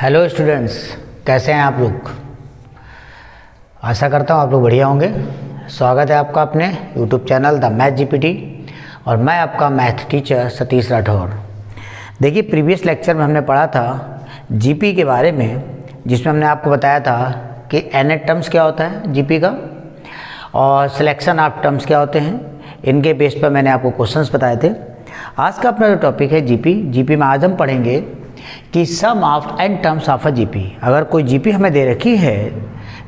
Hello students, कैसे हैं आप लोग। आशा करता हूँ आप लोग बढ़िया होंगे। स्वागत है आपका अपने YouTube channel the math GPT और मैं आपका मैथ टीचर सतीश राठौर। देखिए, प्रीवियस लेक्चर में हमने पढ़ा था जीपी के बारे में, जिसमें हमने आपको बताया था कि एनएट टर्म्स क्या होता है जीपी का और सिलेक्शन ऑफ टर्म्स क्या होते हैं। इनके बेस पर मैंने आपको क्वेश्चंस बताए थे। आज का अपना जो टॉपिक है जीपी में आज हम पढ़ेंगे कि sum of N terms of a GP. अगर कोई जीपी हमें दे रखी है,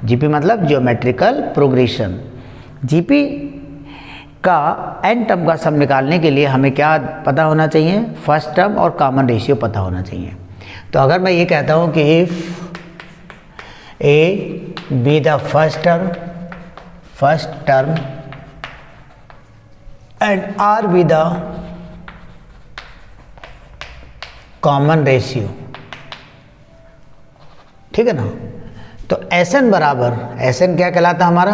जीपी मतलब ज्योमेट्रिकल प्रोग्रेशन, जीपी का एन टर्म का सम निकालने के लिए हमें क्या पता होना चाहिए, फर्स्ट टर्म और कॉमन रेशियो पता होना चाहिए। तो अगर मैं ये कहता हूँ कि if A be the first term and R be the common ratio, ठीक है ना। तो Sn बराबर, Sn क्या कहलाता है हमारा,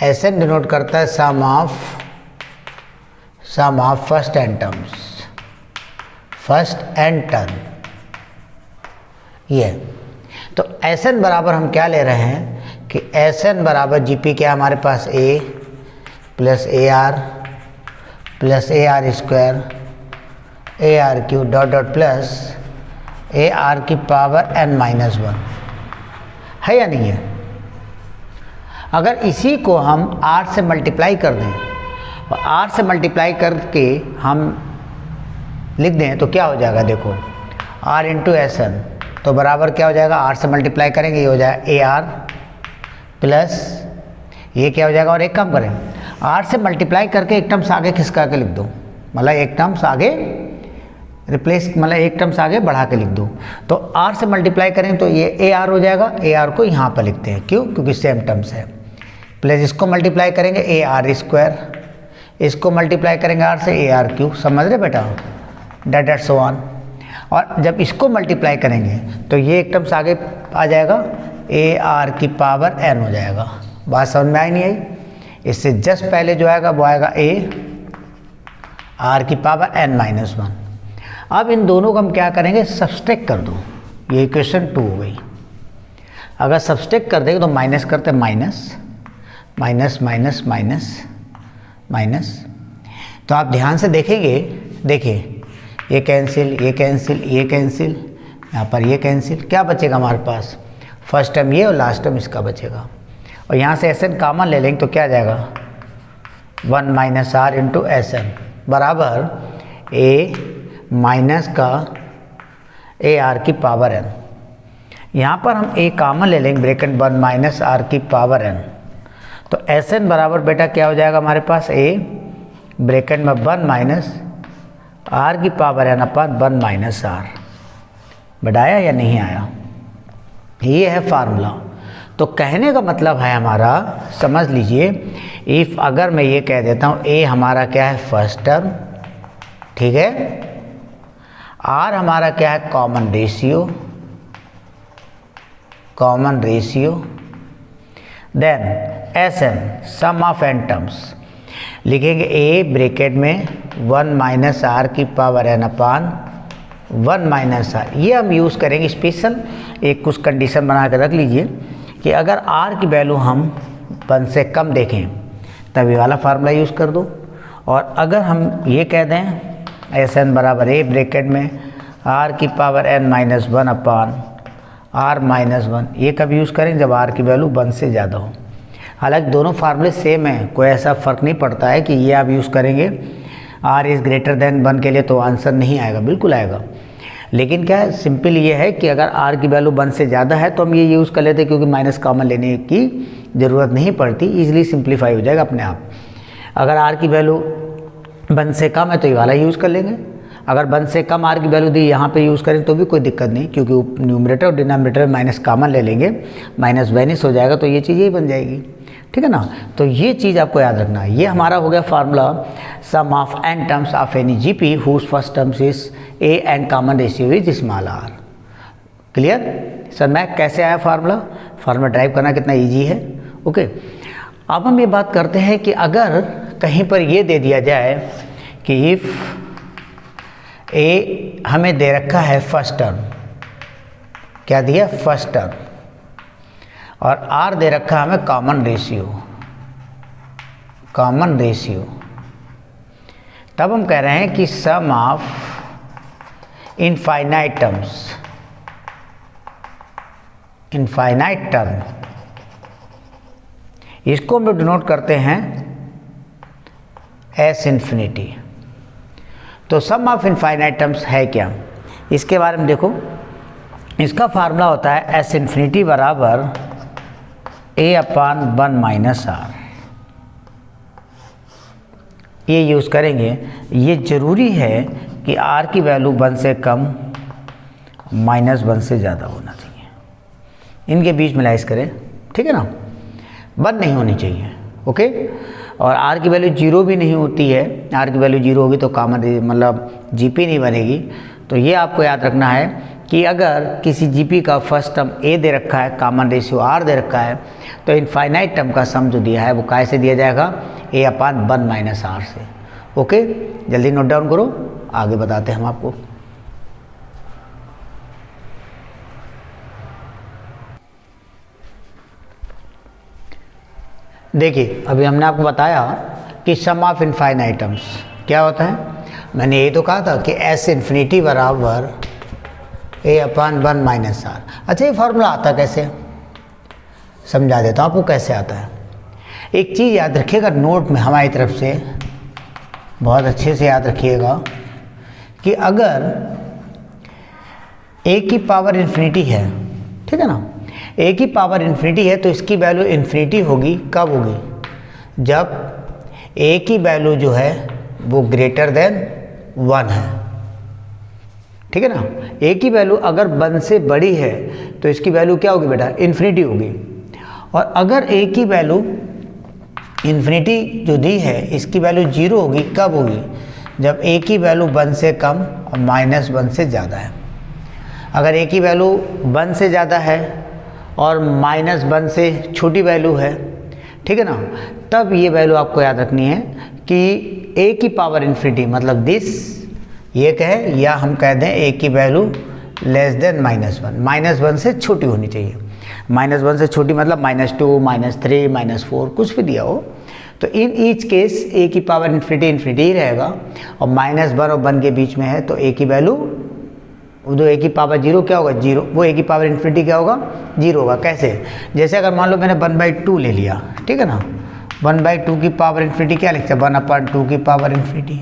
Sn डिनोट करता है sum of first n terms, first n term ये। तो Sn बराबर हम क्या ले रहे हैं कि Sn बराबर जीपी क्या हमारे पास a plus A R square A R Q dot dot plus A R की पावर n माइनस 1 है या नहीं है। अगर इसी को हम r से मल्टीप्लाई कर दें और r से मल्टीप्लाई करके हम लिख दें तो क्या हो जाएगा, देखो r इंटू एस एन, तो बराबर क्या हो जाएगा, r से मल्टीप्लाई करेंगे ये हो जाएगा ए आर प्लस ये क्या हो जाएगा, और एक काम करें r से मल्टीप्लाई करके एक टर्म्स आगे खिसका के लिख दो, मतलब एक टर्म्स आगे रिप्लेस, मतलब एक टर्म्स आगे बढ़ा के लिख दो। तो r से मल्टीप्लाई करें तो ये ए आर हो जाएगा, ए आर को यहाँ पर लिखते हैं, क्यों, क्योंकि सेम टर्म्स है। प्लस इसको मल्टीप्लाई करेंगे ए आर स्क्वायर, इसको मल्टीप्लाई करेंगे r से ए आर क्यू, समझ रहे बेटा, डेट सो ऑन। और जब इसको मल्टीप्लाई करेंगे तो ये एक टर्म्स आगे आ जाएगा, ए आर की पावर n हो जाएगा। बात समझ में आई नहीं आई। इससे जस्ट पहले जो आएगा वो आएगा ए आर की पावर n माइनस 1। अब इन दोनों को हम क्या करेंगे, सब्सट्रैक्ट कर दो, ये इक्वेशन 2 हो गई। अगर सब्सट्रैक्ट कर देंगे तो माइनस करते minus minus minus minus minus, तो आप ध्यान से देखेंगे, देखिए ये कैंसिल ये कैंसिल ये कैंसिल, यहाँ पर ये कैंसिल, क्या बचेगा हमारे पास, फर्स्ट टर्म ये और लास्ट टर्म इसका बचेगा। और यहाँ से एस एन कॉमन ले लेंगे तो क्या आ जाएगा, 1 minus R into S N बराबर ए माइनस का ए आर की पावर n। यहाँ पर हम ए कॉमन ले लेंगे, ब्रैकेट 1 माइनस आर की पावर n, तो एस एन बराबर बेटा क्या हो जाएगा हमारे पास, ए ब्रैकेट में 1 माइनस आर की power n upon 1 minus R. बढ़ाया या नहीं आया, ये है फार्मूला। तो कहने का मतलब है हमारा, समझ लीजिए, इफ़ अगर मैं ये कह देता हूँ ए हमारा क्या है फर्स्ट टर्म, ठीक है, आर हमारा क्या है common ratio, then S N sum of N terms, लिखेंगे ए ब्रैकेट में 1 माइनस आर की power n upon 1 minus R. ये हम यूज़ करेंगे स्पेशल, एक कुछ कंडीशन बना के रख लीजिए कि अगर r की वैल्यू हम 1 से कम देखें तब ये वाला फार्मूला यूज़ कर दो। और अगर हम ये कह दें एस एन बराबर ए ब्रैकेट में आर की power n minus 1 upon R minus 1, ये कब यूज़ करेंगे, जब आर की वैल्यू 1 से ज़्यादा हो। हालांकि दोनों फार्मूले सेम हैं, कोई ऐसा फ़र्क नहीं पड़ता है कि ये आप यूज़ करेंगे आर इज़ ग्रेटर देन 1 के लिए तो आंसर नहीं आएगा, बिल्कुल आएगा। लेकिन क्या है, सिंपल ये है कि अगर आर की वैल्यू 1 से ज़्यादा है तो हम ये यूज़ कर लेते हैं, क्योंकि माइनस कॉमन लेने की ज़रूरत नहीं पड़ती, ईजिली सिंप्लीफाई हो जाएगा अपने आप। अगर आर की वैल्यू 1 से कम है तो ये वाला यूज़ कर लेंगे, अगर 1 से कम आर की वैल्यू दी यहाँ पे यूज़ करें तो भी कोई दिक्कत नहीं, क्योंकि न्यूमरेटर और डिनोमिनेटर में माइनस कॉमन ले लेंगे, माइनस वैनिश हो जाएगा, तो ये चीज़ यही बन जाएगी, ठीक है ना। तो ये चीज़ आपको याद रखना है। ये हमारा हो गया formula, sum of N terms of any GP whose first terms is A and common ratio is small R. Clear sir, मैं कैसे आया फार्मूला ड्राइव करना कितना ईजी है। ओके, अब हम ये बात करते हैं कि अगर कहीं पर ये दे दिया जाए कि इफ़ ए हमें दे रखा है फर्स्ट टर्म, क्या दिया, फर्स्ट टर्म, और आर दे रखा हमें कॉमन रेशियो। तब हम कह रहे हैं कि सम ऑफ इनफाइनाइट टर्म, इसको हम लोग डिनोट करते हैं एस इन्फिनिटी। तो सम ऑफ इनफाइनाइट टर्म्स है क्या, इसके बारे में देखो। इसका फार्मूला होता है एस इन्फिनिटी बराबर a/1 - r। ये यूज़ करेंगे। ये ज़रूरी है कि r की वैल्यू 1 से कम -1 से ज़्यादा होना चाहिए, इनके बीच में लाइज करें, ठीक है ना, 1 नहीं होनी चाहिए, ओके। और r की वैल्यू 0 भी नहीं होती है, r की वैल्यू 0 होगी तो कॉमन मतलब जीपी नहीं बनेगी। तो ये आपको याद रखना है कि अगर किसी जीपी का फर्स्ट टर्म a दे रखा है, कॉमन रेशियो r दे रखा है, तो इनफाइनाइट टर्म का सम जो दिया है वो कैसे दिया जाएगा, a/1 - r से, ओके। जल्दी नोट डाउन करो, आगे बताते हैं हम आपको। देखिए अभी हमने आपको बताया कि सम ऑफ इनफाइनाइट टर्म्स क्या होता है। मैंने ये तो कहा था कि एस इन्फिनिटी बराबर a/1 - r। अच्छा, ये फार्मूला आता कैसे, समझा देता हूँ आपको कैसे आता है। एक चीज़ याद रखिएगा नोट में हमारी तरफ से, बहुत अच्छे से याद रखिएगा कि अगर a की पावर इन्फिनिटी है, ठीक है ना, a की पावर इन्फिनिटी है तो इसकी वैल्यू इन्फिनिटी होगी, कब होगी, जब a की वैल्यू जो है वो ग्रेटर देन 1 है, ठीक है ना। a की वैल्यू अगर 1 से बड़ी है तो इसकी वैल्यू क्या होगी बेटा, इन्फिनिटी होगी। और अगर a की वैल्यू इन्फिनिटी जो दी है इसकी वैल्यू 0 होगी, कब होगी, जब a की वैल्यू 1 से कम और -1 से ज़्यादा है। अगर a की वैल्यू 1 से ज़्यादा है और -1 से छोटी वैल्यू है, ठीक है ना, तब ये वैल्यू आपको याद रखनी है कि a की पावर इन्फिनिटी मतलब दिस, ये कहें या हम कह दें a की वैल्यू लेस देन -1, -1 से छोटी होनी चाहिए। -1 से छोटी मतलब -2, -3, -4 कुछ भी दिया हो, तो इन ईच केस a की पावर इन्फिनिटी ही रहेगा। और -1 और 1 के बीच में है तो a की वैल्यू, जो a की पावर 0 क्या होगा, 0, वो a की पावर इन्फिनिटी क्या होगा, 0 होगा। कैसे, जैसे अगर मान लो मैंने 1/2 ले लिया, ठीक है ना, 1/2 की पावर इन्फिनिटी क्या लिखते हैं, 1/2 की पावर इन्फिनिटी,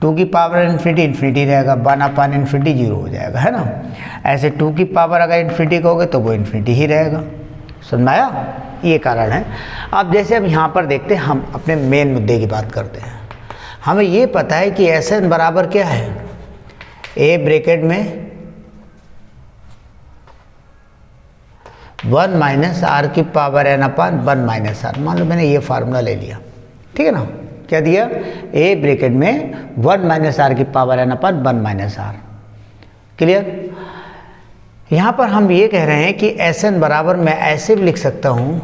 2 की पावर इन्फिनिटी रहेगा, 1/∞ 0 हो जाएगा, है ना। ऐसे 2 की पावर अगर इन्फिनिटी कहोगे तो वो इन्फिनिटी ही रहेगा। समझ में आया, ये कारण है। अब जैसे हम यहाँ पर देखते हैं, हम अपने मेन मुद्दे की बात करते हैं। हमें ये पता है कि Sn बराबर क्या है, a ब्रैकेट में 1 - r की पावर n/1 - r। मान लो मैंने ये फार्मूला ले लिया, ठीक है ना, क्या दिया, a ब्रैकेट में 1 - r की पावर n/1 - r। क्लियर। यहाँ पर हम ये कह रहे हैं कि Sn बराबर मैं ऐसे भी लिख सकता हूँ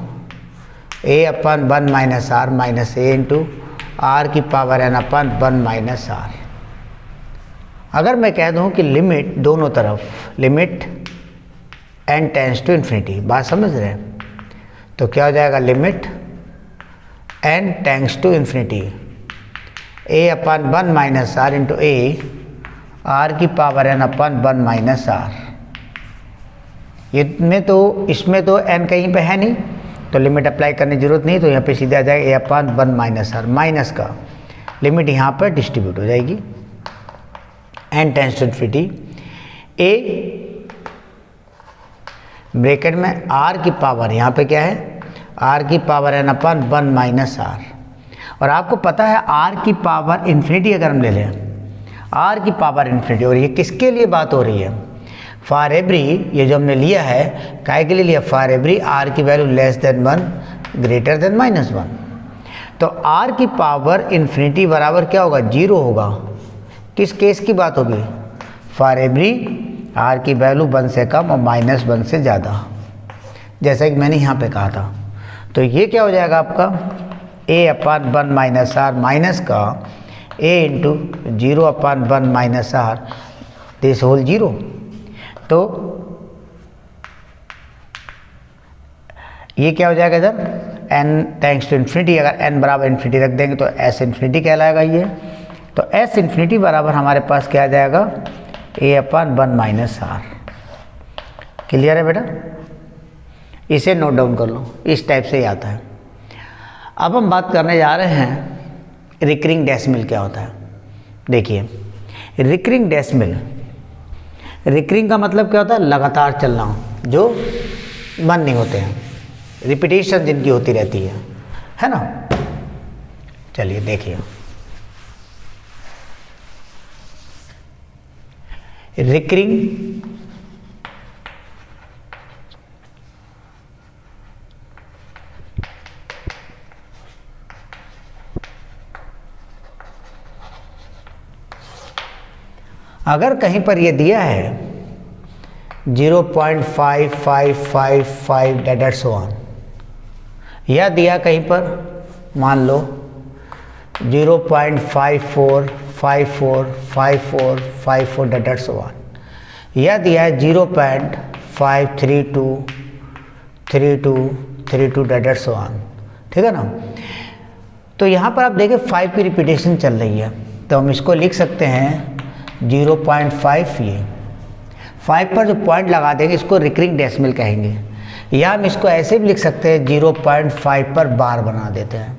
a/1 - r minus a into r की पावर n/1 - r। अगर मैं कह दूँ कि लिमिट दोनों तरफ, limit n tends to infinity, बात समझ रहे हैं, तो क्या हो जाएगा, limit n tends to infinity a/1 - r into a r की पावर n/1 - r। इसमें तो n कहीं पे है नहीं तो लिमिट अप्लाई करने की जरूरत नहीं, तो यहाँ पे सीधे आ जाएगा a/1 - r, माइनस का लिमिट यहाँ पर डिस्ट्रीब्यूट हो जाएगी, n tends to infinity a bracket में r की पावर, यहाँ पे क्या है, r की पावर n/1 - r। और आपको पता है r की पावर इन्फिनिटी अगर हम ले लें, r की पावर इन्फिनिटी, और ये किसके लिए बात हो रही है, फॉर एवरी, ये जो हमने लिया है काय के लिए लिया, फॉर एवरी r की value less than 1 greater than -1। तो r की पावर इन्फिनिटी बराबर क्या होगा, 0 होगा। किस केस की बात होगी, फॉर एवरी r की वैल्यू 1 से कम और -1 से ज़्यादा, जैसा कि मैंने यहाँ पे कहा था। तो ये क्या हो जाएगा आपका a/1 - r माइनस का a into 0/1 - r this whole 0। तो ये क्या हो जाएगा इधर n टेंड्स टू इन्फिनिटी, अगर n बराबर इन्फिनिटी रख देंगे तो s इन्फिनिटी कहलाएगा ये। तो s इन्फिनिटी बराबर हमारे पास क्या आ जाएगा a/1 - r। क्लियर है बेटा, इसे नोट डाउन कर लो, इस टाइप से ही आता है। अब हम बात करने जा रहे हैं रिकरिंग डेसिमल क्या होता है। देखिए रिकरिंग डेसिमल, रिकरिंग का मतलब क्या होता है, लगातार चलना, जो बंद नहीं होते हैं, रिपीटेशन जिनकी होती रहती है ना। चलिए देखिए, रिकरिंग अगर कहीं पर ये दिया है 0.5555 डेट सो ऑन, या दिया कहीं पर मान लो 0.54545454 डेट सो ऑन, या दिया है 0.5323232 डेट सो ऑन, ठीक है ना। तो यहाँ पर आप देखिए 5 की रिपीटेशन चल रही है, तो हम इसको लिख सकते हैं 0.5, ये 5 पर जो पॉइंट लगा देंगे इसको रिकरिंग डेसिमल कहेंगे, या हम इसको ऐसे भी लिख सकते हैं 0.5 पर बार बना देते हैं।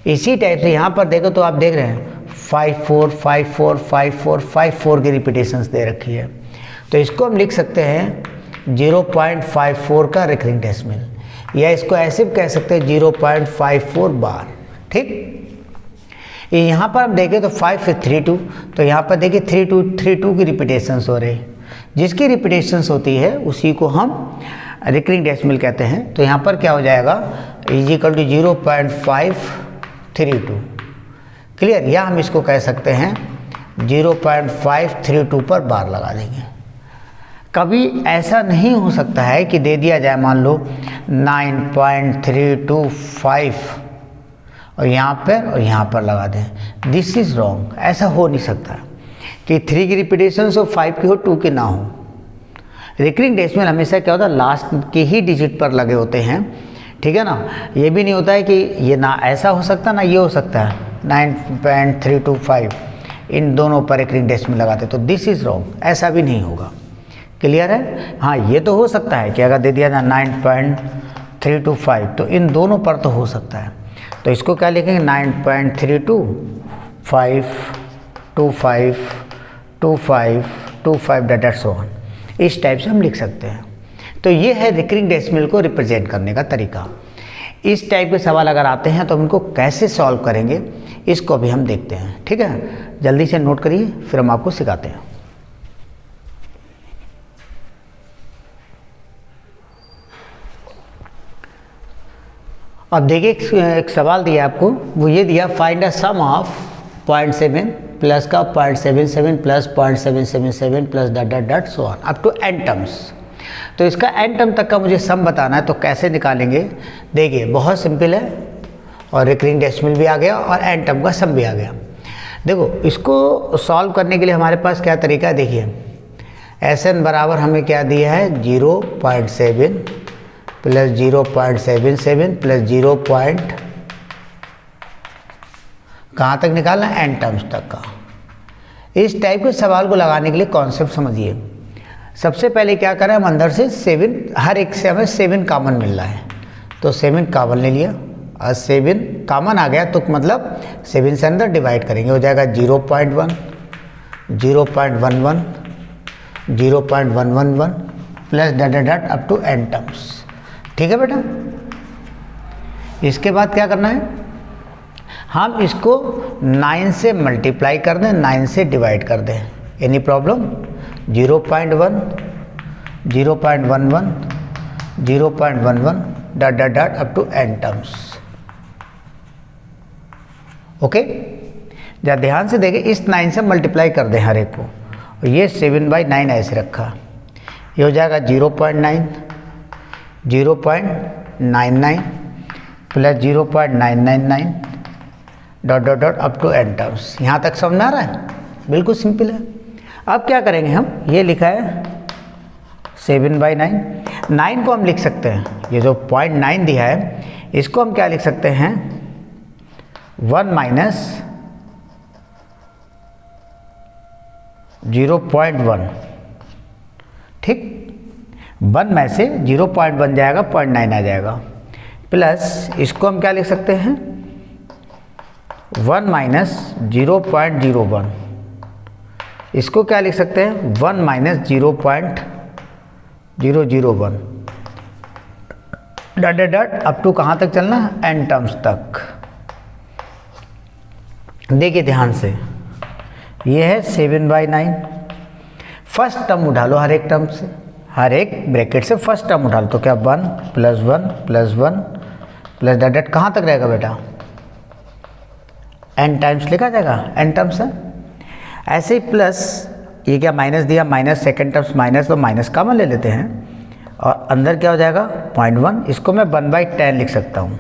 इसी टाइप से यहाँ पर देखो तो आप देख रहे हैं 54545454 की रिपीटेशंस दे रखी है, तो इसको हम लिख सकते हैं 0.54 का रिकरिंग डेसिमल, या इसको ऐसे भी कह सकते हैं 0.54 बार, ठीक। यहाँ पर हम देखें तो 5 फिर 32, तो यहाँ पर देखिए 3232 की रिपीटेशंस हो रही, जिसकी रिपीटेशंस होती है उसी को हम रिकरिंग डेसिमल कहते हैं। तो यहाँ पर क्या हो जाएगा इजिकल टू 0.532, क्लियर। या हम इसको कह सकते हैं 0.532 पर बार लगा देंगे। कभी ऐसा नहीं हो सकता है कि दे दिया जाए मान लो 9.325 और यहाँ पर लगा दें, दिस इज़ रॉन्ग। ऐसा हो नहीं सकता कि 3 की रिपीटेशन हो, 5 की हो, 2 की ना हो। रिकरिंग डेसिमल हमेशा क्या होता है, लास्ट के ही डिजिट पर लगे होते हैं, ठीक है ना। ये भी नहीं होता है कि ये ना ऐसा हो सकता ना ये हो सकता है 9.325 इन दोनों पर रिकरिंग डेसिमल लगाते, तो दिस इज़ रॉन्ग, ऐसा भी नहीं होगा। क्लियर है। हाँ ये तो हो सकता है कि अगर दे दिया जाए 9.325 तो इन दोनों पर तो हो सकता है, तो इसको क्या लिखेंगे 9.32252525 डेट सो ऑन, इस टाइप से हम लिख सकते हैं। तो ये है रिकरिंग डेसिमल को रिप्रेजेंट करने का तरीका। इस टाइप के सवाल अगर आते हैं तो हम इनको कैसे सॉल्व करेंगे इसको भी हम देखते हैं, ठीक है। जल्दी से नोट करिए, फिर हम आपको सिखाते हैं। अब देखिए एक सवाल दिया आपको, वो ये दिया find the sum of 0.7 plus का 0.77 plus 0.777 plus dot so on up to n terms. तो इसका n टर्म तक का मुझे सम बताना है, तो कैसे निकालेंगे। देखिए बहुत सिंपल है, और रिकरिंग डेसिमल भी आ गया और n टर्म का सम भी आ गया। देखो इसको सॉल्व करने के लिए हमारे पास क्या तरीका है, देखिए Sn बराबर हमें क्या दिया है 0.7 प्लस 0.77 प्लस 0. कहाँ तक निकालना है n टर्म्स तक का। इस टाइप के सवाल को लगाने के लिए कॉन्सेप्ट समझिए। सबसे पहले क्या करें, हम अंदर से 7, हर एक से हमें 7 कॉमन मिल रहा है, तो 7 कॉमन ले लिया और 7 कॉमन आ गया तो मतलब 7 से अंदर डिवाइड करेंगे, हो जाएगा 0.1 0.11 0.111 plus dot up to n terms, ठीक है बेटा। इसके बाद क्या करना है, हम इसको 9 से मल्टीप्लाई कर दें, 9 से डिवाइड कर दें, any problem. 0.1 0.11 0.11 dot up to n terms, okay. जरा ध्यान से देखें, इस 9 से मल्टीप्लाई कर दें हर एक को, और ये 7/9 ऐसे रखा, ये हो जाएगा 0.9 0.99 plus 0.999 dot up to n terms. यहाँ तक समझ आ रहा है, बिल्कुल सिंपल है। अब क्या करेंगे हम, ये लिखा है 7/9, 9 को हम लिख सकते हैं ये जो 0.9 दिया है इसको हम क्या लिख सकते हैं, 1 माइनस 0.1, ठीक। 1 में से 0.1 जाएगा, 0.9 आ जाएगा, प्लस इसको हम क्या लिख सकते हैं, 1 माइनस 0.01, इसको क्या लिख सकते हैं, 1 minus 0.001, dot dot dot up to कहाँ तक चलना है, n टर्म्स तक। देखिए ध्यान से, ये है 7/9, फर्स्ट टर्म उठा लो हर एक टर्म से, हर एक ब्रैकेट से फर्स्ट टर्म उठा लो, तो क्या 1 plus 1 plus 1 plus dot dot कहाँ तक रहेगा बेटा, n टाइम्स लिखा जाएगा, n टर्म्स है। ऐसे ही प्लस ये क्या माइनस दिया, माइनस सेकेंड टर्म्स माइनस, तो माइनस कॉमन ले लेते हैं और अंदर क्या हो जाएगा 0.1, इसको मैं 1/10 लिख सकता हूँ,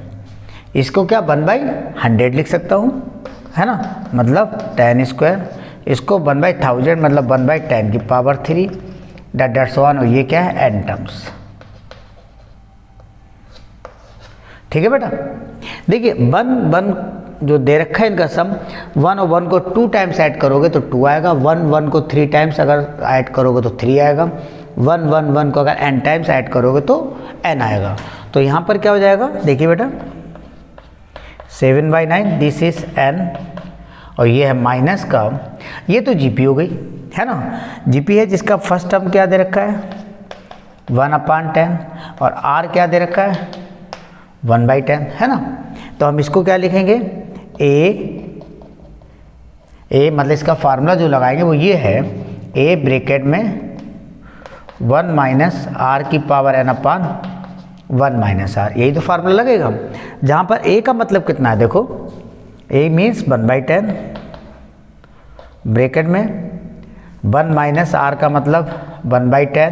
इसको क्या 1/100 लिख सकता हूँ, है ना, मतलब 10 स्क्वायर, इसको 1/1000 मतलब 1/10 की power 3 dot dot so on, और ये क्या है n टर्म्स, ठीक है बेटा। देखिए 1 जो दे रखा है इनका सम, 1 और 1 को 2 टाइम्स ऐड करोगे तो 2 आएगा, 1 को 3 टाइम्स अगर ऐड करोगे तो 3 आएगा, 1 को अगर n टाइम्स ऐड करोगे तो n आएगा। तो यहाँ पर क्या हो जाएगा, देखिए बेटा 7/9 दिस इज n, और ये है माइनस का, ये तो जीपी हो गई, है ना, जीपी है जिसका फर्स्ट टर्म क्या दे रखा है 1/10 और r क्या दे रखा है 1/10, है ना। तो हम इसको क्या लिखेंगे, a मतलब इसका फार्मूला जो लगाएंगे वो ये है, a ब्रैकेट में 1 माइनस आर की पावर n/1 माइनस आर, यही तो फार्मूला लगेगा, जहाँ पर a का मतलब कितना है, देखो a मीन्स 1/10 ब्रैकेट में 1 माइनस आर का मतलब 1/10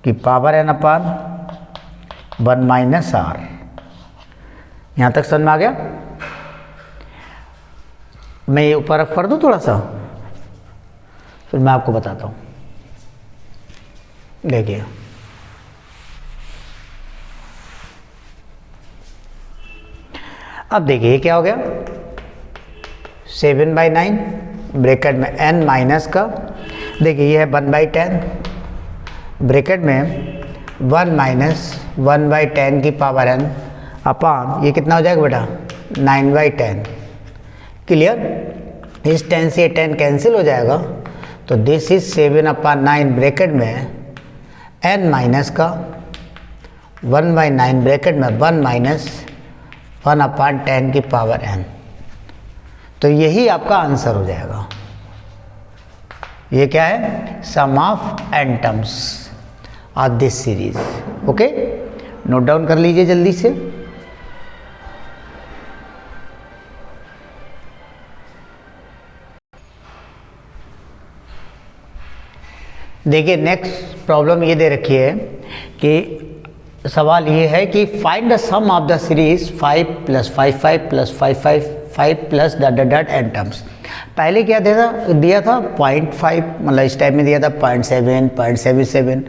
की पावर n/1 माइनस आर। यहाँ तक समझ में आ गया। मैं ये ऊपर रख कर दूँ थोड़ा सा, फिर मैं आपको बताता हूँ। देखिए अब देखिए क्या हो गया, 7/9 ब्रैकेट में n माइनस का, देखिए ये है 1/10 ब्रैकेट में 1 माइनस 1/10 की पावर n अपॉन, ये कितना हो जाएगा बेटा 9/10, क्लियर। इस 10 से 10 कैंसिल हो जाएगा, तो दिस इज 7/9 ब्रैकेट में n माइनस का 1/9 ब्रैकेट में 1 माइनस 1/10 की पावर n। तो यही आपका आंसर हो जाएगा। ये क्या है, sum of n terms of this series. Okay, note down कर लीजिए जल्दी से। देखिए नेक्स्ट प्रॉब्लम ये दे रखी है कि सवाल ये है कि find the sum of the series 5 + 5 5 + 5 5 5 plus dot dot dot n terms. पहले क्या दिया था 0.5, मतलब इस टाइप में दिया था 0.7 0.77,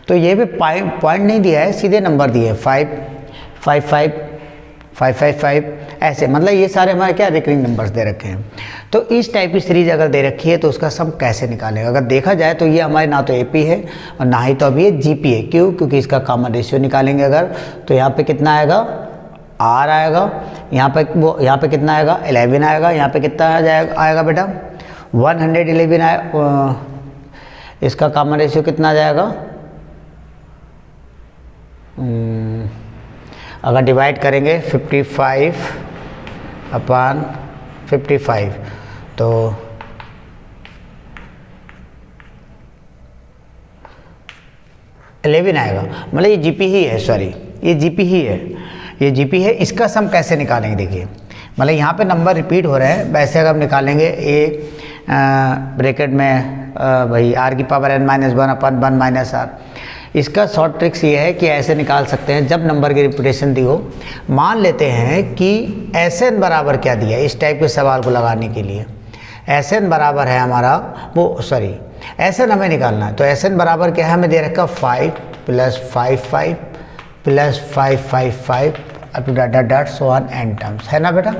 तो ये भी पॉइंट नहीं दिया है, सीधे नंबर दिए 5 5 5 5 5 5 ऐसे, मतलब ये सारे हमारे क्या रिकरिंग नंबर्स दे रखे हैं। तो इस टाइप की सीरीज अगर दे रखी है तो उसका सम कैसे निकालेगा। अगर देखा जाए तो ये हमारे ना तो एपी है और ना ही तो अभी ये जीपी है। क्यों? क्योंकि इसका कॉमन रेशियो निकालेंगे अगर, तो यहाँ पे कितना आएगा, आर आएगा, यहाँ पे कितना आएगा 11 आएगा, यहाँ पे कितना आएगा बेटा 111 आएगा। इसका कॉमन रेशियो कितना आ जाएगा, अगर डिवाइड करेंगे 55/55 तो $11 आएगा। मतलब ये जीपी ही है, सॉरी ये जीपी ही है, ये जीपी है। इसका सम कैसे निकालेंगे देखिए, मतलब यहाँ पे नंबर रिपीट हो रहे हैं, वैसे अगर हम निकालेंगे ए ब्रैकेट में भाई आर की पावर n-1/1 माइनस आर। इसका शॉर्ट ट्रिक्स ये है कि ऐसे निकाल सकते हैं, जब नंबर की रिपीटेशन दी हो, मान लेते हैं कि Sn बराबर क्या दिया है इस टाइप के सवाल को लगाने के लिए। Sn बराबर है हमारा Sn हमें निकालना है, तो Sn बराबर क्या है, हमें दे रखा 5 + 5 5 plus 555 up to dot dot dot so on an terms, है ना बेटा।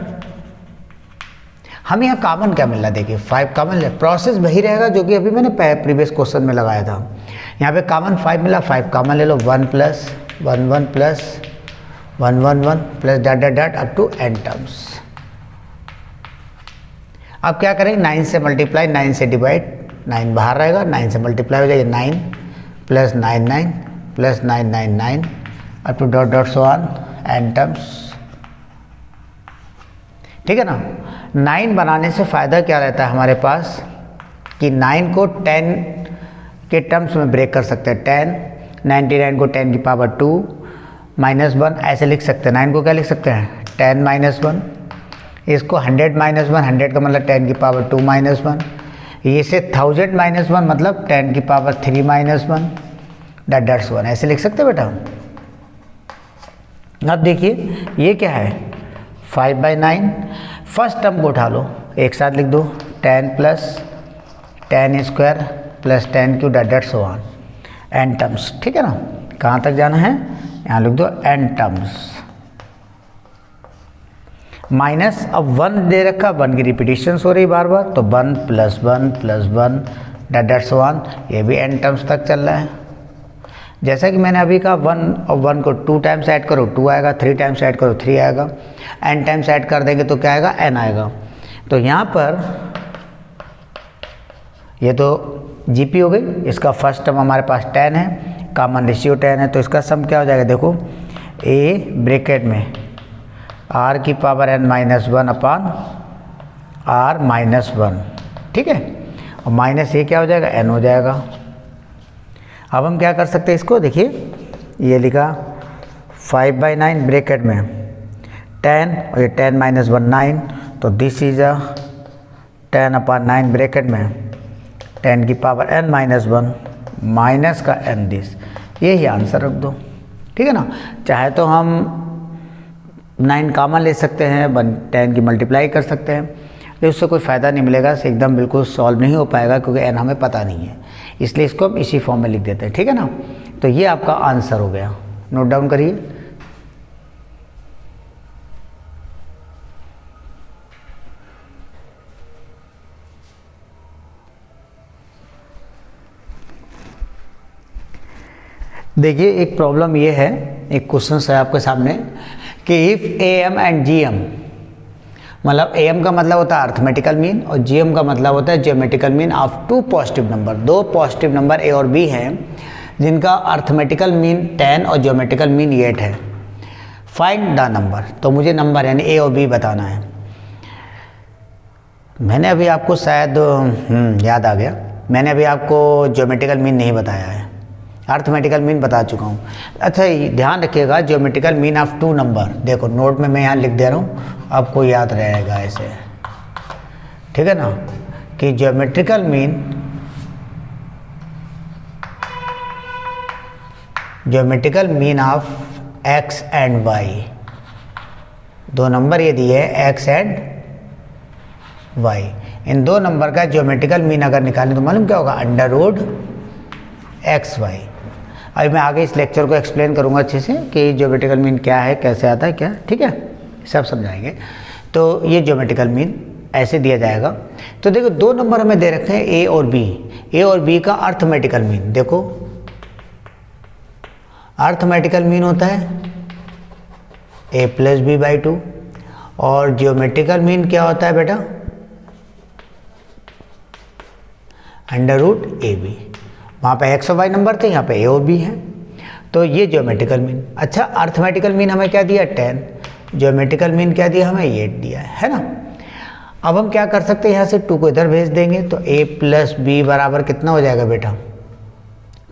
हमें यहाँ कॉमन क्या मिल रहा है, देखिए 5 कॉमन है, प्रोसेस वही रहेगा जो कि अभी मैंने प्रीवियस क्वेश्चन में लगाया था। यहाँ पे कॉमन 5 मिला, 5 कॉमन ले लो, 1 plus 1 1 plus 1 1 1 plus dot dot dot up to N terms. अब क्या करेंगे, 9 से मल्टीप्लाई, 9 से डिवाइड, 9 बाहर रहेगा, 9 से मल्टीप्लाई हो जाएगा, 9 plus 9 9 plus 9 9 9 up to dot dot so on an terms, ठीक है ना। 9 बनाने से फ़ायदा क्या रहता है हमारे पास कि 9 को 10 के टर्म्स में ब्रेक कर सकते हैं। 10 99 को 10 की पावर 2 -1 ऐसे लिख सकते हैं। 9 को क्या लिख सकते हैं, 10 -1, इसको 100 -1, 100 का मतलब 10 की पावर 2 -1, ये से 1000 -1 मतलब 10 की power 3 -1 dot dot so on, ऐसे लिख सकते हैं बेटा। अब देखिए ये क्या है, 5/9, फर्स्ट टर्म को उठा लो, एक साथ लिख दो, 10 plus 10 square plus 10 Q dot dot so on an terms, ठीक है ना। कहाँ तक जाना है, यहाँ लिख दो एन टर्म्स। माइनस, अब 1 दे रखा, 1 की रिपीटिशन हो रही बार बार, तो 1 plus 1 plus 1 dot dot so on, ये भी एन टर्म्स तक चल रहा है। जैसा कि मैंने अभी कहा 1 और 1 को 2 टाइम्स ऐड करो 2 आएगा, 3 टाइम्स ऐड करो 3 आएगा, n टाइम्स ऐड कर देंगे तो क्या आएगा, n आएगा। तो यहाँ पर ये तो जीपी हो गई, इसका फर्स्ट टर्म हमारे पास 10 है, कॉमन रेशियो 10 है, तो इसका सम क्या हो जाएगा, देखो a ब्रैकेट में r की पावर n माइनस 1 अपान r माइनस 1, ठीक है, और माइनस ये क्या हो जाएगा, n हो जाएगा। अब हम क्या कर सकते हैं इसको, देखिए ये लिखा 5/9 ब्रैकेट में 10 और ये 10 - 1 9, तो दिस इज अ 10/9 ब्रैकेट में 10 की पावर n माइनस 1 माइनस का n दिस, यही आंसर रख दो, ठीक है ना। चाहे तो हम 9 कॉमन ले सकते हैं, 10 की मल्टीप्लाई कर सकते हैं, लेकिन उससे कोई फ़ायदा नहीं मिलेगा, एकदम बिल्कुल सॉल्व नहीं हो पाएगा क्योंकि n हमें पता नहीं है, इसलिए इसको हम इसी फॉर्म में लिख देते हैं, ठीक है ना। तो ये आपका आंसर हो गया, नोट डाउन करिए। देखिए एक प्रॉब्लम ये है, एक क्वेश्चन है आपके सामने कि इफ़ AM एंड GM, मतलब AM का मतलब होता है अर्थमेटिकल मीन और GM का मतलब होता है geometrical mean of 2 positive number, 2 positive number A और B हैं जिनका अर्थमेटिकल मीन 10 और ज्योमेट्रिकल मीन 8 है। फाइंड द नंबर, तो मुझे नंबर यानी A और B बताना है। मैंने अभी आपको शायद याद आ गया, मैंने अभी आपको ज्योमेट्रिकल मीन नहीं बताया है, अर्थमेटिकल मीन बता चुका हूँ। अच्छा ध्यान रखिएगा, ज्योमेट्रिकल मीन ऑफ 2 नंबर, देखो नोट में मैं यहाँ लिख दे रहा हूँ, आपको याद रहेगा ऐसे, ठीक है ना, कि geometrical mean of x and y, 2 number ये दिए हैं x and y, in 2 number का ज्योमेट्रिकल मीन अगर निकालें तो मालूम क्या होगा, √xy। अभी मैं आगे इस लेक्चर को एक्सप्लेन करूंगा अच्छे से कि ज्योमेट्रिकल मीन क्या है, कैसे आता है, क्या, ठीक है, सब समझाएंगे। तो ये ज्योमेट्रिकल मीन ऐसे दिया जाएगा। तो देखो 2 नंबर हमें दे रखे हैं A और B, A और B का अर्थमेटिकल मीन, देखो अर्थमेटिकल मीन होता है A + B/2 और ज्योमेट्रिकल मीन क्या होता है बेटा, √AB। वहाँ पे x और y नंबर थे, यहाँ पे A और B है, तो ये ज्योमेट्रिकल मीन। अच्छा अर्थमेटिकल मीन हमें क्या दिया, 10, ज्योमेट्रिकल मीन क्या दिया हमें, 8 दिया है ना। अब हम क्या कर सकते हैं, यहाँ से 2 को इधर भेज देंगे तो A + B बराबर कितना हो जाएगा बेटा,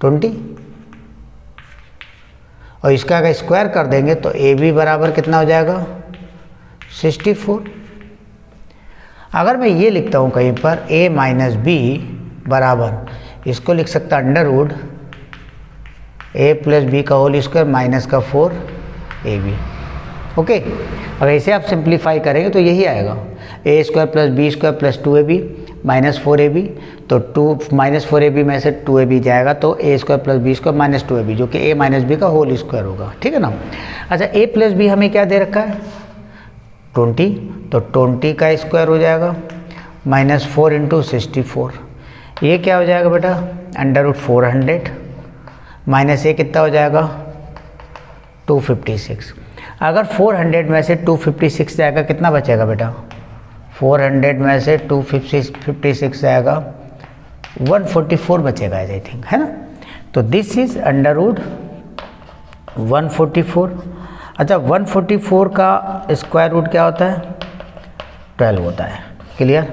20, और इसका अगर स्क्वायर कर देंगे तो AB बराबर कितना हो जाएगा, 64। अगर मैं ये लिखता हूँ कहीं पर A - B बराबर, इसको लिख सकता √A + B का होल स्क्वायर माइनस का 4AB, ओके। अगर इसे आप सिंप्लीफाई करेंगे तो यही आएगा, A² + B² + 2AB -4ab, तो 4ab में से 2ab जाएगा तो a square plus B square minus 2ab, जो कि a माइनस बी का होल स्क्वायर होगा, ठीक है ना। अच्छा, a प्लस बी हमें क्या दे रखा है 20, तो 20 का स्क्वायर हो जाएगा -4 इंटू 64, ये क्या हो जाएगा बेटा √400 माइनस ये कितना हो जाएगा 256। अगर 400 में से 256 जाएगा कितना बचेगा बेटा, 400 में से 256 जाएगा 144 बचेगा आई थिंक, है ना। तो दिस इज √144। अच्छा, 144 का स्क्वायर रूट क्या होता है 12 होता है, क्लियर।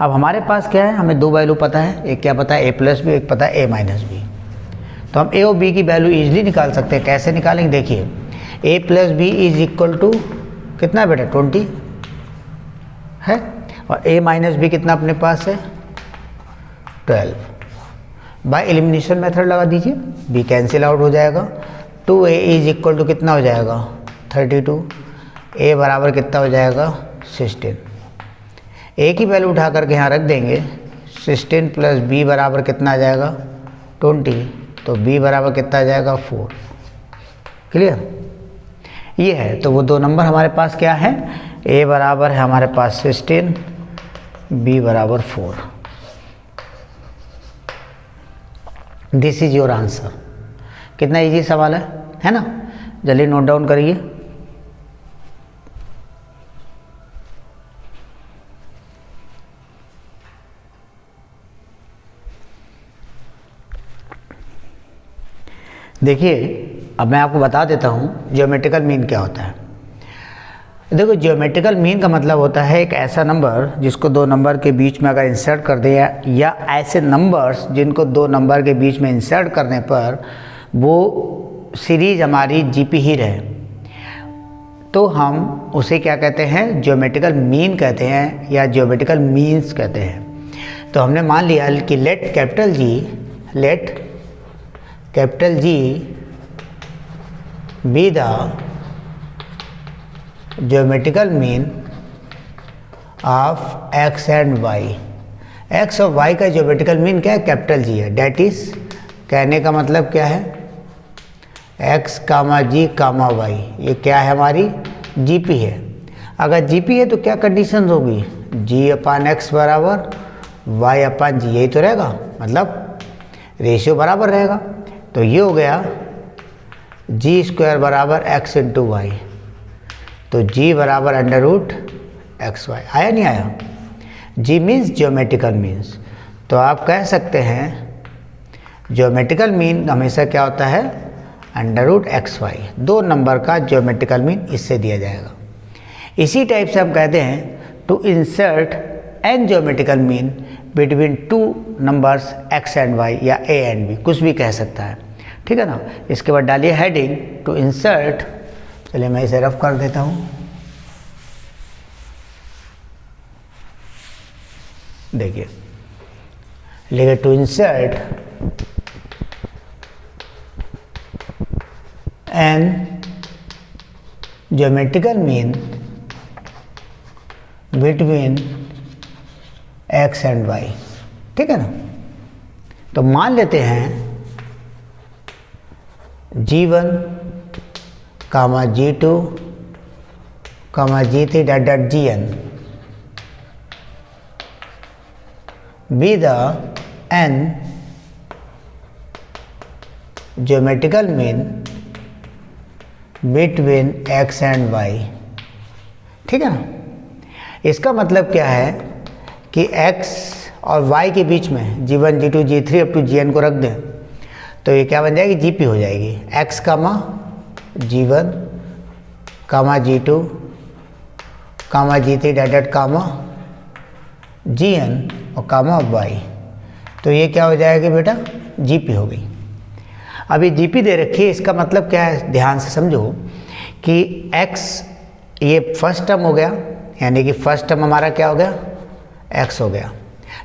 अब हमारे पास क्या है, हमें दो वैल्यू पता है, एक क्या पता है a प्लस बी, एक पता है a माइनस बी। तो हम a और b की वैल्यू इजीली निकाल सकते हैं। कैसे निकालेंगे देखिए, a plus B is equal to कितना बेटा 20 है, और a माइनस बी कितना अपने पास है 12। बाय एलिमिनेशन मेथड लगा दीजिए, b कैंसिल आउट हो जाएगा, 2a इज इक्वल टू कितना हो जाएगा 32, a बराबर कितना हो जाएगा 16। a की वैल्यू उठा करके यहाँ रख देंगे, 16 प्लस b बराबर कितना आ जाएगा 20, तो b बराबर कितना आ जाएगा 4, क्लियर। ये है, तो वो दो नंबर हमारे पास क्या है, a बराबर है हमारे पास 16, b बराबर 4। This is your answer. कितना इजी सवाल है ना, जल्दी नोट डाउन करिए। देखिए, अब मैं आपको बता देता हूँ ज्योमेट्रिकल मीन क्या होता है। देखो, ज्योमेट्रिकल मीन का मतलब होता है एक ऐसा नंबर जिसको दो नंबर के बीच में अगर इंसर्ट कर दिया, या ऐसे नंबर्स जिनको दो नंबर के बीच में इंसर्ट करने पर वो सीरीज हमारी जीपी ही रहे, तो हम उसे क्या कहते हैं ज्योमेट्रिकल मीन कहते हैं, या ज्योमेट्रिकल मीन्स कहते हैं। तो हमने मान लिया कि let capital G be the geometrical mean of X and Y. X और वाई का ज्योमेट्रिकल मीन क्या है, कैपिटल जी है। डैट इज, कहने का मतलब क्या है, एक्स कामा जी कामा वाई, ये क्या है हमारी जीपी है। अगर जीपी है तो क्या कंडीशन होगी, जी अपान एक्स बराबर वाई अपान जी, यही तो रहेगा, मतलब रेशियो बराबर रहेगा। तो ये हो गया जी स्क्वायर बराबर एक्स इंटू वाई, तो जी बराबर √XY। आया नहीं आया, जी मीन्स ज्योमेट्रिकल मीन्स। तो आप कह सकते हैं ज्योमेट्रिकल मीन हमेशा क्या होता है √XY, दो नंबर का ज्योमेट्रिकल मीन इससे दिया जाएगा। इसी टाइप से हम कहते हैं to insert N geometrical mean between two numbers x and y, या a एंड b, कुछ भी कह सकता है, ठीक है ना। इसके बाद डालिए हेडिंग टू इंसर्ट, चलिए मैं इसे रफ कर देता हूँ। देखिए, लिखे to insert N geometrical mean between x and y, ठीक है ना। तो मान लेते हैं G1 comma G2 comma G3 dot dot Gn be the n geometrical mean between x and y, ठीक है ना। इसका मतलब क्या है कि x और y के बीच में G1 G2 G3 up to Gn को रख दें, तो ये क्या बन जाएगी जीपी हो जाएगी, x कामा G1 comma G2 comma G3 dot dot कामा Gn और कामा y। तो ये क्या हो जाएगी बेटा जीपी हो गई। अभी जीपी दे रखी है, इसका मतलब क्या है, ध्यान से समझो कि x ये फर्स्ट टर्म हो गया, यानी कि फर्स्ट टर्म हमारा क्या हो गया x हो गया।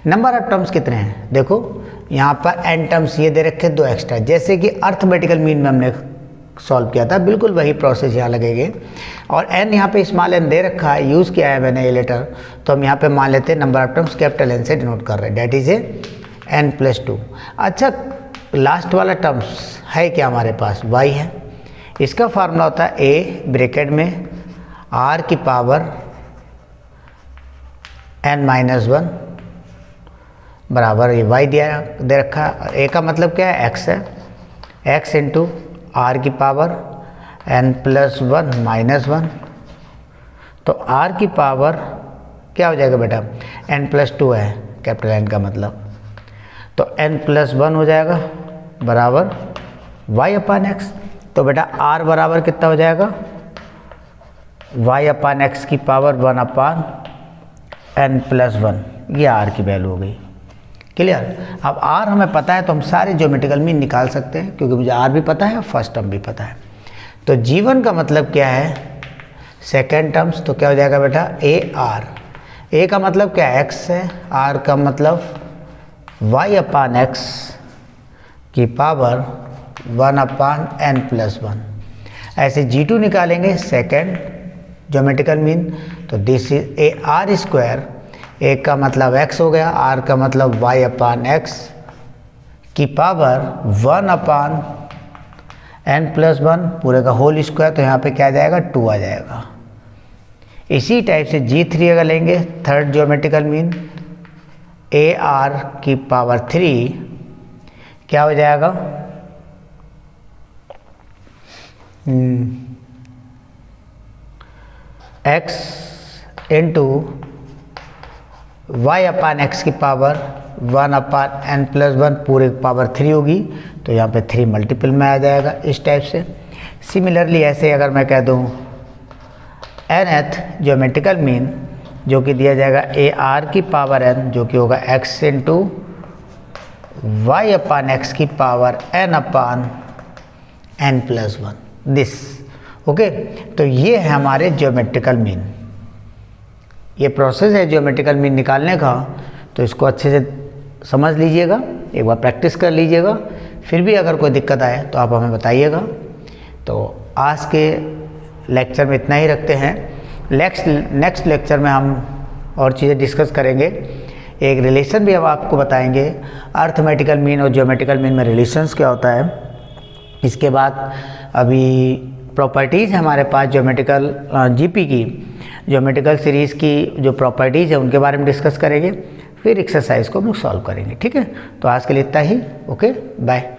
नंबर ऑफ टर्म्स कितने हैं, देखो यहाँ पर n टर्म्स ये दे रखे दो एक्स्ट्रा, जैसे कि अर्थमेटिकल मीन में हमने सॉल्व किया था, बिल्कुल वही प्रोसेस यहाँ लगेगी। और n यहाँ पे स्मॉल n दे रखा है, यूज़ किया है मैंने ये लेटर, तो हम यहाँ पे मान लेते हैं number of terms capital N से डिनोट कर रहे हैं, डेट इज ए n+2। अच्छा, लास्ट वाला टर्म्स है क्या हमारे पास, y है। इसका फार्मूला होता है a ब्रैकेट में r की पावर n-1 बराबर ये y दे रखा है। a का मतलब क्या है, x है, x इंटू r की पावर n+1 तो r की पावर क्या हो जाएगा बेटा, n+2 है कैपिटल N का मतलब, तो n+1 हो जाएगा बराबर y/x। तो बेटा r बराबर कितना हो जाएगा, y/x की पावर 1/n+1, ये r की वैल्यू हो गई। क्लियर। अब r हमें पता है तो हम सारे ज्योमेट्रिकल मीन निकाल सकते हैं, क्योंकि मुझे r भी पता है और फर्स्ट टर्म भी पता है। तो g1 का मतलब क्या है, सेकेंड टर्म्स, तो क्या हो जाएगा बेटा ar। a का मतलब क्या है, x है, r का मतलब y/x की पावर 1/n+1। ऐसे g2 निकालेंगे सेकेंड ज्योमेट्रिकल मीन, तो दिस इज ar², a का मतलब x हो गया, r का मतलब y/x की पावर 1/n+1 पूरे का होल स्क्वायर, तो यहाँ पे क्या आ जाएगा, 2 आ जाएगा। इसी टाइप से g3 अगर लेंगे, थर्ड ज्योमेट्रिकल मीन, ar की पावर 3 क्या हो जाएगा, x इंटू y/x की पावर 1/n+1 पूरे पावर 3 होगी, तो यहाँ पे 3 मल्टीपल में आ जाएगा इस टाइप से। सिमिलरली ऐसे अगर मैं कह दूँ nth ज्योमेट्रिकल मीन, जो कि दिया जाएगा ar की पावर n, जो कि होगा x इंटू y/x की पावर n/n+1 दिस। ओके, तो ये है हमारे ज्योमेट्रिकल मीन। ये प्रोसेस है ज्योमेट्रिकल मीन निकालने का, तो इसको अच्छे से समझ लीजिएगा, एक बार प्रैक्टिस कर लीजिएगा, फिर भी अगर कोई दिक्कत आए तो आप हमें बताइएगा। तो आज के लेक्चर में इतना ही रखते हैं। नेक्स्ट लेक्चर में हम और चीज़ें डिस्कस करेंगे, एक रिलेशन भी हम आपको बताएंगे, अर्थमेटिकल मीन और ज्योमेट्रिकल मीन में रिलेशंस क्या होता है। इसके बाद अभी प्रॉपर्टीज़ हमारे पास ज्योमेट्रिकल जीपी की, ज्योमेट्रिकल सीरीज़ की जो प्रॉपर्टीज़ है उनके बारे में डिस्कस करेंगे, फिर एक्सरसाइज को हम लोग सॉल्व करेंगे। ठीक है, तो आज के लिए इतना ही। Okay, bye.